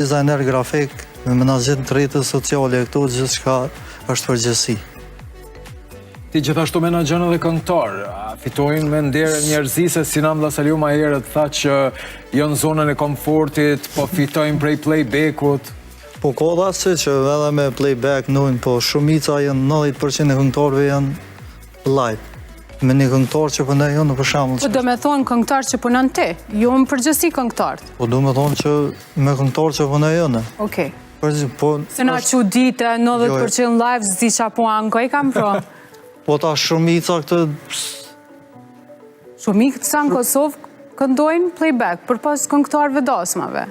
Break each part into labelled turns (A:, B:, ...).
A: Dizajner grafik, me menaxhim të rrjetet sociale, këto gjithçka është përgjithësi.
B: Ti gjithashtu menaxhon edhe këngëtar. Fitojnë me nderë njerëzise, Sinan Vllazaliu më herët tha që janë në zonën e komfortit, po fitojnë prej playbackut.
A: Po ka rasti që edhe me playback nojnë, po shumica janë 90% e këngëtarëve janë live. Me një këngëtar që punon për shembull.
C: Po do me thonë këngëtar që punon ti, jo në përgjithësi këngëtarët.
A: Po do me thonë që me këngëtar që punojnë.
C: Okej.
A: Po
C: se na çuditë 90% live s'di çapo ankoj kam pro.
A: Po ta shumica këtë
C: Shumica në Kosovë këndojnë playback përpas këngëtarëve dasmave.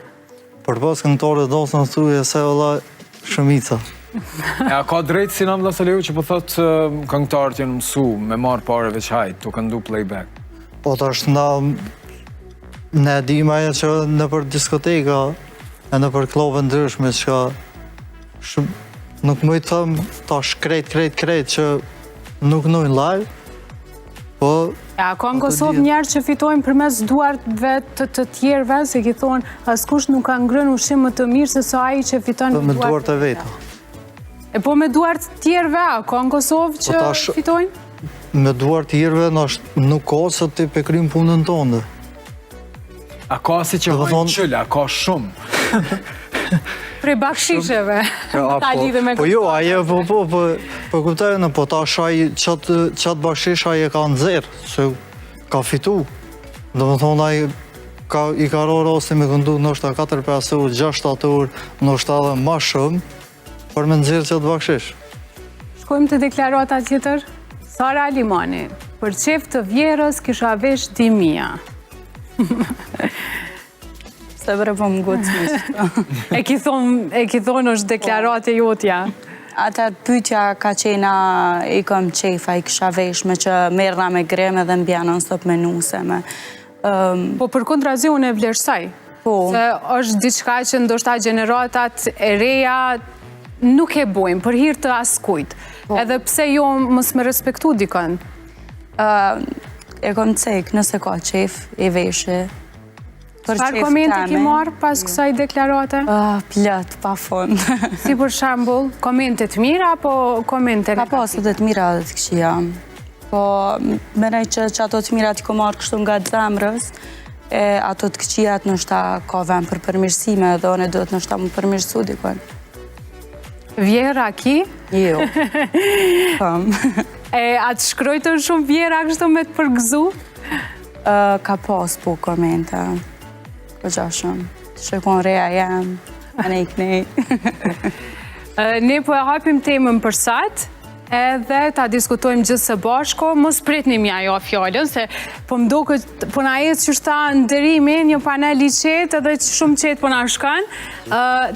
A: Përpas këngëtarëve dasmave thuaj se valla shumica.
B: A ka drejt Sinan Vllazaliu që po thotë këngëtarët janë mësu me marrë pare veç hajt, të këndu playback?
A: Po tash ne dim ajo që në për diskoteka e në për klube ndryshme që nuk më i thëmë tash krejt që nuk nojnë live, po...
C: Ja, ka në Kosovë njerë që fitojnë përmes duartve të tjerëve, se ki thonë, askush nuk ka ngrënë ushqim më të mirë se sa ai që fitojnë
A: me duart e veta.
C: E po me duart tjerëve, a ka në Kosovë që fitojnë?
A: Me duart tjerëve nuk ka se ti pekrim punën tonë.
B: A ka si që hojnë qëllë, a ka shumë?
C: Prej bakshisheve, ta lidhe me
A: këta. Po jo, aje, po kuptojnë, po ta shaj qatë bakshish aje ka nëzirë, se ka fitu. Do më thonë aje i ka rasti me këndu nështë 4-5 orë, 6-7 orë, nështë edhe ma shumë, për me nëzirë qatë bakshish.
C: Shkojmë të deklarata tjetër. Sara Alimani, për qef të vjerës kisha vesh 10.000.
D: Se vërë po më gocë
C: E ki thonë është deklarate jotja.
D: Ata pyetja ka qena i kom qefa, i kisha vesh me që merna me greme dhe mbjana në stop menuse me.
C: Po për kontrazi unë e vlerësaj.
D: Po.
C: Se është diçka që ndoshta gjeneratat e reja nuk e bojmë për hir të askujt. Edhe pse jo mos me respektu dikën.
D: E kom cek nëse ka qef, i veshe.
C: Çfarë komente ki marrë pas kësaj deklarate?
D: Plot, pa fond.
C: Si për shembull, komente të mira apo komente
D: ka pasur të mira dhe të këqija. Po menej që ato të mira t'i ko marrë kështu nga zemrës, ato të këqijat nështë ka vend për përmirësime dhe one do të nështë më përmirësu dikon.
C: Vjera ki?
D: Jo.
C: A të shkrojtën shumë vjera kështu me të përgëzu?
D: Ka pas po komente. Po gjashëm. Shëkon reja jam, anë i knej.
C: Ne po e hapim temën për sat, edhe ta diskutojmë gjithë së bashko, mos pritni mja jo fjallën, se po mdo këtë, po na jetë që shta ndërimi, një panel i qetë edhe që shumë qetë po na shkan.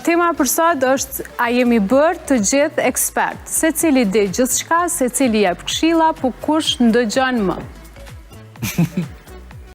C: Tema për sat është, a jemi bërë të gjithë ekspert, se cili di gjithë shka, se cili jep këshilla, po kush ndëgjan më.